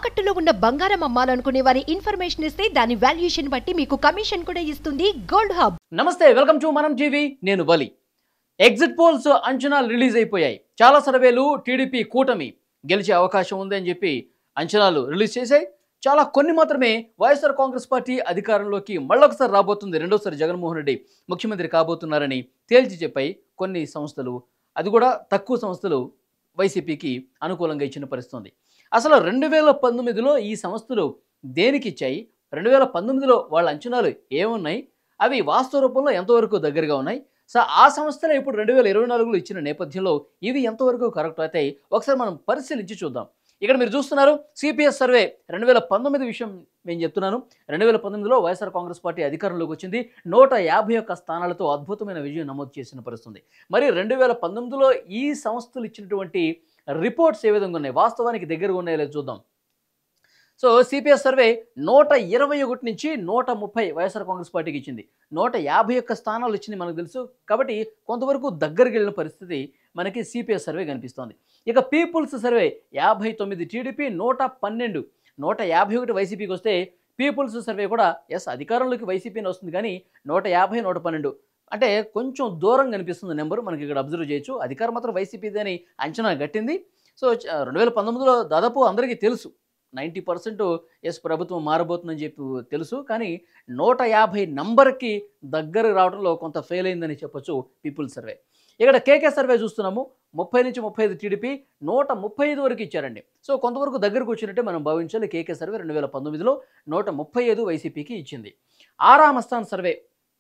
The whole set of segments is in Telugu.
తాకట్టులో ఉన్న బంగారం అమ్మాలనుకునే వారి ఇన్ఫర్మేషన్ ఇస్తే దాని వాల్యుయేషన్ బట్టి మీకు కమిషన్ కూడా ఇస్తుంది గోల్డ్ హబ్. నమస్తే, వెల్కమ్ టు మనం టీవీ. నేను బలి. ఎగ్జిట్ పోల్స్ అంచనాలు రిలీజ్ అయిపోయాయి. చాలా సర్వేలు టీడీపీ కూటమి గెలిచే అవకాశం ఉంది అని చెప్పి అంచనాలు రిలీజ్ చేశాయి. చాలా కొన్ని మాత్రమే వైఎస్ఆర్ కాంగ్రెస్ పార్టీ అధికారంలోకి మళ్ళొకసారి రాబోతుంది, రెండోసారి జగన్మోహన్ రెడ్డి ముఖ్యమంత్రి కాబోతున్నారని తేల్చి చెప్పాయి కొన్ని సంస్థలు. అది కూడా తక్కువ సంస్థలు వైసీపీకి అనుకూలంగా ఇచ్చిన పరిస్థితుంది. అసలు 2019లో ఈ సంస్థలు దేనికి ఇచ్చాయి, 2019లో వాళ్ళ అంచనాలు ఏమున్నాయి, అవి వాస్తవ రూపంలో ఎంతవరకు దగ్గరగా ఉన్నాయి, సో ఆ సంస్థలే ఇప్పుడు 2024లో ఇచ్చిన నేపథ్యంలో ఇవి ఎంతవరకు కరెక్ట్ అవుతాయి ఒకసారి మనం పరిశీలించి చూద్దాం. ఇక్కడ మీరు చూస్తున్నారు సిపిఎస్ సర్వే 2019 విషయం నేను చెప్తున్నాను. 2019లో వైఎస్ఆర్ కాంగ్రెస్ పార్టీ అధికారంలోకి వచ్చింది. 151 స్థానాలతో అద్భుతమైన విజయం నమోదు చేసిన పరిస్థితుంది. మరి 2019లో ఈ సంస్థలు ఇచ్చినటువంటి రిపోర్ట్స్ ఏ విధంగా ఉన్నాయి, వాస్తవానికి దగ్గరగా ఉన్నాయో లేదో చూద్దాం. సో సిపిఎస్ సర్వే 121 నుంచి 130 వైఎస్ఆర్ కాంగ్రెస్ పార్టీకి ఇచ్చింది. 151 స్థానాలు ఇచ్చింది మనకు తెలుసు. కాబట్టి కొంతవరకు దగ్గరికి వెళ్ళిన పరిస్థితి మనకి సిపిఎస్ సర్వే కనిపిస్తోంది. ఇక పీపుల్స్ సర్వే 59 టీడీపీ, 112, 151 వైసీపీకి వస్తే పీపుల్స్ సర్వే కూడా అధికారంలోకి వైసీపీని వస్తుంది, కానీ 150, 112 అంటే కొంచెం దూరం కనిపిస్తుంది నెంబర్ మనకి ఇక్కడ అబ్జర్వ్ చేయొచ్చు. అధికారం మాత్రం వైసీపీది అని అంచనా గట్టింది. సో 2019లో దాదాపు అందరికీ తెలుసు 90% ప్రభుత్వం మారబోతుందని చెప్పి తెలుసు, కానీ 150 నంబర్కి దగ్గర రావడంలో కొంత ఫెయిల్ అయిందని చెప్పొచ్చు పీపుల్స్ సర్వే. ఇక్కడ కేకే సర్వే చూస్తున్నాము, 30 నుంచి 35 టీడీపీ, 135 వరకు ఇచ్చారండి. సో కొంతవరకు దగ్గరకు వచ్చినట్టే మనం భావించాలి. కేకే సర్వే 2019లో 135 వైసీపీకి ఇచ్చింది. ఆరామ స్థాన్ సర్వే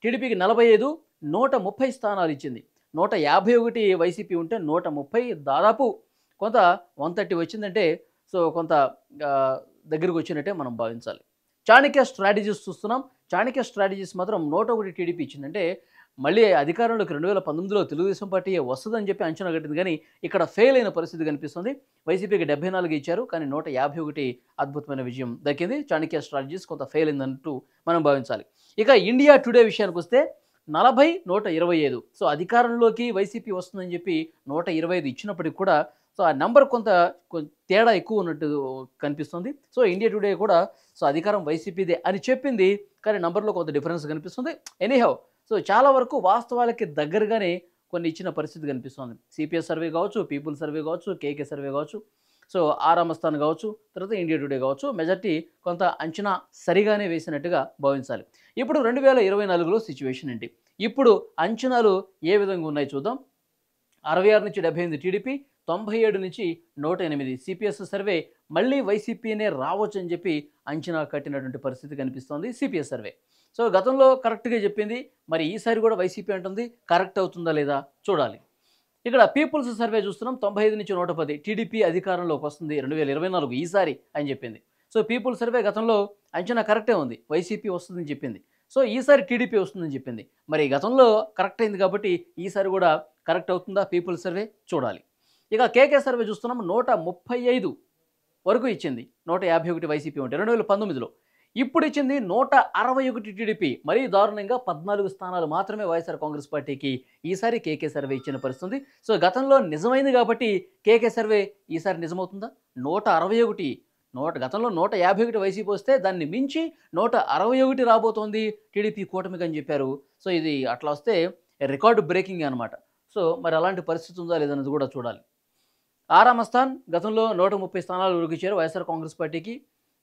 టీడీపీకి 45, 130 స్థానాలు ఇచ్చింది. 151 వైసీపీ ఉంటే 130, దాదాపు కొంత 130 వచ్చిందంటే సో కొంత దగ్గరకు వచ్చినట్టే మనం భావించాలి. చాణక్య స్ట్రాటజీస్ చూస్తున్నాం. చాణక్య స్ట్రాటజీస్ మాత్రం 101 టీడీపీ ఇచ్చిందంటే మళ్ళీ అధికారంలోకి 2019లో తెలుగుదేశం పార్టీ వస్తుందని చెప్పి అంచనా కట్టింది, కానీ ఇక్కడ ఫెయిల్ అయిన పరిస్థితి కనిపిస్తుంది. వైసీపీకి 74 ఇచ్చారు, కానీ 151 అద్భుతమైన విజయం దక్కింది. చాణక్య స్ట్రాటజీస్ కొంత ఫెయిల్ అయిందంటూ మనం భావించాలి. ఇక ఇండియా టుడే విషయానికి వస్తే 40, 125. సో అధికారంలోకి వైసీపీ వస్తుందని చెప్పి 125 ఇచ్చినప్పటికి కూడా సో ఆ నెంబర్ కొంత తేడా ఎక్కువ ఉన్నట్టు కనిపిస్తుంది. సో ఇండియా టుడే కూడా సో అధికారం వైసీపీదే అని చెప్పింది, కానీ నెంబర్లో కొంత డిఫరెన్స్ కనిపిస్తుంది. ఎనీహౌ సో చాలా వరకు వాస్తవాలకి దగ్గరగానే కొన్ని ఇచ్చిన పరిస్థితి కనిపిస్తుంది. సిపిఎస్ సర్వే కావచ్చు, పీపుల్ సర్వే కావచ్చు, కేకే సర్వే కావచ్చు, సో ఆరామస్థాన్ కావచ్చు, తర్వాత ఇండియా టుడే కావచ్చు, మెజార్టీ కొంత అంచనా సరిగానే వేసినట్టుగా భావించాలి. ఇప్పుడు 2024లో సిచ్యువేషన్ ఏంటి, ఇప్పుడు అంచనాలు ఏ విధంగా ఉన్నాయి చూద్దాం. 66 నుంచి 78 టీడీపీ, 97 నుంచి 108 సిపిఎస్ సర్వే మళ్ళీ వైసీపీనే రావచ్చు అని చెప్పి అంచనా కట్టినటువంటి పరిస్థితి కనిపిస్తోంది సిపిఎస్ సర్వే. సో గతంలో కరెక్ట్గా చెప్పింది, మరి ఈసారి కూడా వైసీపీ అంటుంది, కరెక్ట్ అవుతుందా లేదా చూడాలి. ఇక్కడ పీపుల్స్ సర్వే చూస్తున్నాం, 95 నుంచి 110 టీడీపీ అధికారంలోకి వస్తుంది 2024 ఈసారి అని చెప్పింది. సో పీపుల్స్ సర్వే గతంలో అంచనా కరెక్టే ఉంది, వైసీపీ వస్తుందని చెప్పింది. సో ఈసారి టీడీపీ వస్తుందని చెప్పింది. మరి గతంలో కరెక్ట్ అయింది కాబట్టి ఈసారి కూడా కరెక్ట్ అవుతుందా పీపుల్స్ సర్వే చూడాలి. ఇక కేకే సర్వే చూస్తున్నాం, 135 వరకు ఇచ్చింది, 151 వైసీపీ ఉంటే 2019లో. ఇప్పుడు ఇచ్చింది 161 టీడీపీ. మరీ దారుణంగా 14 స్థానాలు మాత్రమే వైఎస్ఆర్ కాంగ్రెస్ పార్టీకి ఈసారి కేకే సర్వే ఇచ్చిన పరిస్థితుంది. సో గతంలో నిజమైంది కాబట్టి కేకే సర్వే ఈసారి నిజమవుతుందా? 161 గతంలో 151 వైసీపీ వస్తే దాన్ని మించి 161 రాబోతోంది టీడీపీ కూటమికి అని చెప్పారు. సో ఇది అట్లా వస్తే రికార్డు బ్రేకింగ్ అనమాట. సో మరి అలాంటి పరిస్థితి ఉందా లేదన్నది కూడా చూడాలి. ఆరామస్థాన్ గతంలో 130 స్థానాలు వరకు ఇచ్చారు వైఎస్ఆర్ కాంగ్రెస్ పార్టీకి.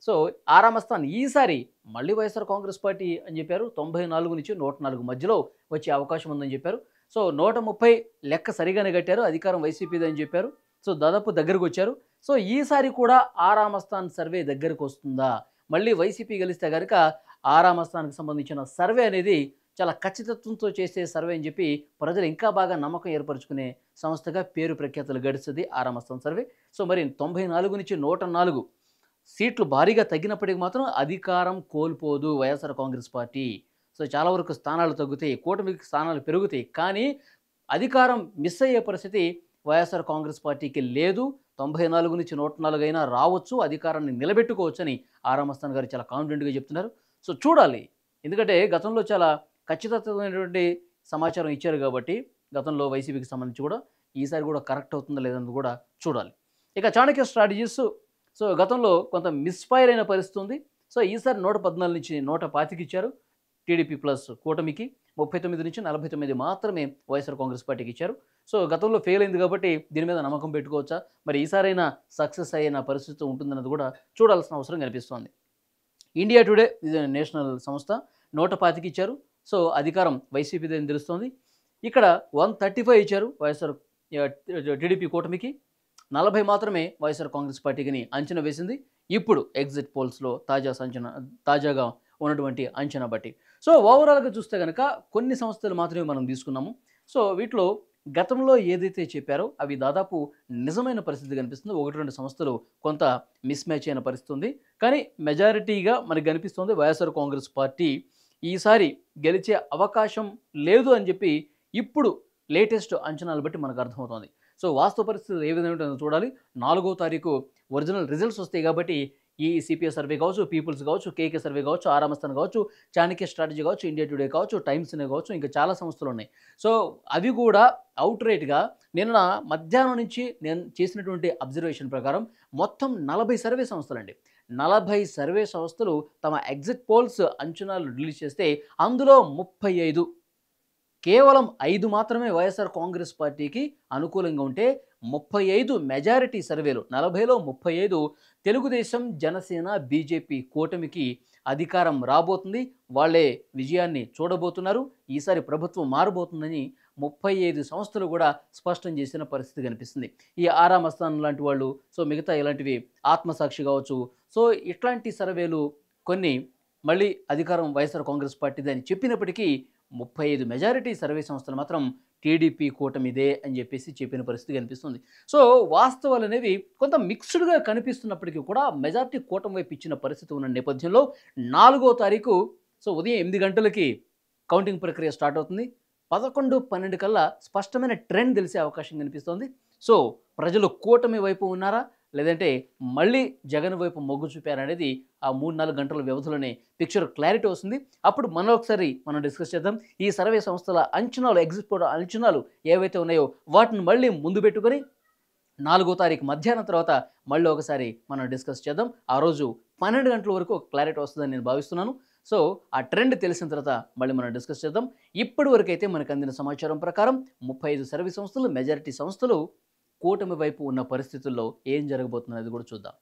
సో ఆరామస్థాన్ ఈసారి మళ్ళీ వైఎస్ఆర్ కాంగ్రెస్ పార్టీ అని చెప్పారు. 94 నుంచి 104 మధ్యలో వచ్చే అవకాశం ఉందని చెప్పారు. సో 130 లెక్క సరిగానే కట్టారు, అధికారం వైసీపీది అని చెప్పారు. సో దాదాపు దగ్గరకు వచ్చారు. సో ఈసారి కూడా ఆరామస్థాన్ సర్వే దగ్గరకు వస్తుందా? మళ్ళీ వైసీపీ గెలిస్తే కనుక ఆరామస్థాన్కి సంబంధించిన సర్వే అనేది చాలా ఖచ్చితత్వంతో చేసే సర్వే అని చెప్పి ప్రజలు ఇంకా బాగా నమ్మకం ఏర్పరచుకునే సంస్థగా పేరు ప్రఖ్యాతులు గడుస్తుంది ఆరామస్థాన్ సర్వే. సో మరి 94 నుంచి 104 సీట్లు భారీగా తగ్గినప్పటికీ మాత్రం అధికారం కోల్పోదు వైఎస్ఆర్ కాంగ్రెస్ పార్టీ. సో చాలా వరకు స్థానాలు తగ్గుతాయి, కూటమికి స్థానాలు పెరుగుతాయి, కానీ అధికారం మిస్ అయ్యే పరిస్థితి వైఎస్ఆర్ కాంగ్రెస్ పార్టీకి లేదు. 94 నుంచి 104 అయినా రావచ్చు, అధికారాన్ని నిలబెట్టుకోవచ్చు అని ఆరామస్థాన్ గారు చాలా కాన్ఫిడెంట్గా చెప్తున్నారు. సో చూడాలి, ఎందుకంటే గతంలో చాలా ఖచ్చితమైనటువంటి సమాచారం ఇచ్చారు కాబట్టి గతంలో వైసీపీకి సంబంధించి కూడా ఈసారి కూడా కరెక్ట్ అవుతుందా లేదని కూడా చూడాలి. ఇక చాణక్య స్ట్రాటజీస్ సో గతంలో కొంత మిస్ఫైర్ అయిన పరిస్థితి ఉంది. సో ఈసారి 114 నుంచి 125 ఇచ్చారు టీడీపీ ప్లస్ కూటమికి. 39 నుంచి 49 మాత్రమే వైఎస్ఆర్ కాంగ్రెస్ పార్టీకి ఇచ్చారు. సో గతంలో ఫెయిల్ అయింది కాబట్టి దీని మీద నమ్మకం పెట్టుకోవచ్చా, మరి ఈసారైనా సక్సెస్ అయిన పరిస్థితి ఉంటుందన్నది కూడా చూడాల్సిన అవసరం కనిపిస్తోంది. ఇండియా టుడే ఇది నేషనల్ సంస్థ 125 ఇచ్చారు. సో అధికారం వైసీపీదే అని తెలుస్తోంది. ఇక్కడ 135 ఇచ్చారు వైఎస్ఆర్ టీడీపీ కూటమికి, 40 మాత్రమే వైఎస్ఆర్ కాంగ్రెస్ పార్టీకి అంచనా వేసింది. ఇప్పుడు ఎగ్జిట్ పోల్స్లో తాజాగా ఉన్నటువంటి అంచనా బట్టి. సో ఓవరాల్గా చూస్తే కనుక కొన్ని సంస్థలు మాత్రమే మనం తీసుకున్నాము. సో వీటిలో గతంలో ఏదైతే చెప్పారో అవి దాదాపు నిజమైన పరిస్థితి కనిపిస్తుంది. 1-2 సంస్థలు కొంత మిస్ మ్యాచ్ అయిన పరిస్థితి ఉంది. కానీ మెజారిటీగా మనకు కనిపిస్తుంది వైఎస్ఆర్ కాంగ్రెస్ పార్టీ ఈసారి గెలిచే అవకాశం లేదు అని చెప్పి ఇప్పుడు లేటెస్ట్ అంచనాలు బట్టి మనకు అర్థమవుతుంది. సో వాస్తవ పరిస్థితులు ఏ విధంగా ఉంటుందో చూడాలి. 4వ తారీఖు ఒరిజినల్ రిజల్ట్స్ వస్తాయి కాబట్టి ఈ సిపిఎస్ సర్వే కావచ్చు, పీపుల్స్ కావచ్చు, కేకే సర్వే కావచ్చు, ఆరామస్థాన్ కావచ్చు, చాణక్య స్ట్రాటజీ కావచ్చు, ఇండియా టుడే కావచ్చు, టైమ్స్ కావచ్చు, ఇంకా చాలా సంస్థలు ఉన్నాయి. సో అవి కూడా అవుట్ రైట్గా నిన్న మధ్యాహ్నం నుంచి నేను చేసినటువంటి అబ్జర్వేషన్ ప్రకారం మొత్తం 40 సర్వే సంస్థలండి. 40 సర్వే సంస్థలు తమ ఎగ్జిట్ పోల్స్ అంచనాలు రిలీజ్ చేస్తే అందులో 35 కేవలం 5 మాత్రమే వైఎస్ఆర్ కాంగ్రెస్ పార్టీకి అనుకూలంగా ఉంటే 35 మెజారిటీ సర్వేలు 40లో 35 తెలుగుదేశం, జనసేన, బీజేపీ కూటమికి అధికారం రాబోతుంది. వాళ్ళే విజయాన్ని చూడబోతున్నారు. ఈసారి ప్రభుత్వం మారబోతుందని 35 సంస్థలు కూడా స్పష్టం చేసిన పరిస్థితి కనిపిస్తుంది. ఈ ఆరామస్థాన్ లాంటి వాళ్ళు, సో మిగతా ఇలాంటివి ఆత్మసాక్షి కావచ్చు, సో ఇట్లాంటి సర్వేలు కొన్ని మళ్ళీ అధికారం వైఎస్ఆర్ కాంగ్రెస్ పార్టీది అని చెప్పినప్పటికీ 35 మెజారిటీ సర్వే సంస్థలు మాత్రం టీడీపీ కూటమిదే అని చెప్పిన పరిస్థితి కనిపిస్తుంది. సో వాస్తవాలు అనేవి కొంత మిక్స్డ్గా కనిపిస్తున్నప్పటికీ కూడా మెజారిటీ కూటమి వైపు ఇచ్చిన పరిస్థితి ఉన్న నేపథ్యంలో 4వ తారీఖు సో ఉదయం 8 గంటలకి కౌంటింగ్ ప్రక్రియ స్టార్ట్ అవుతుంది. 11-12 కల్లా స్పష్టమైన ట్రెండ్ తెలిసే అవకాశం కనిపిస్తోంది. సో ప్రజలు కూటమి వైపు ఉన్నారా, లేదంటే మళ్ళీ జగన్ వైపు మొగ్గు చూపారనేది ఆ 3-4 గంటల వ్యవధిలోనే పిక్చర్ క్లారిటీ వస్తుంది. అప్పుడు ఒకసారి మనం డిస్కస్ చేద్దాం. ఈ సర్వే సంస్థల అంచనాలు, ఎగ్జిట్ పోల్ అంచనాలు ఏవైతే ఉన్నాయో వాటిని మళ్ళీ ముందు పెట్టుకొని 4వ తారీఖు మధ్యాహ్నం తర్వాత మళ్ళీ ఒకసారి మనం డిస్కస్ చేద్దాం. ఆ రోజు 12 గంటల వరకు క్లారిటీ వస్తుందని నేను భావిస్తున్నాను. సో ఆ ట్రెండ్ తెలిసిన తర్వాత మళ్ళీ మనం డిస్కస్ చేద్దాం. ఇప్పటి వరకు అయితే మనకు అందిన సమాచారం ప్రకారం 35 సర్వే సంస్థలు, మెజారిటీ సంస్థలు కూటమి వైపు ఉన్న పరిస్థితుల్లో ఏం జరగబోతుందనేది కూడా చూద్దాం.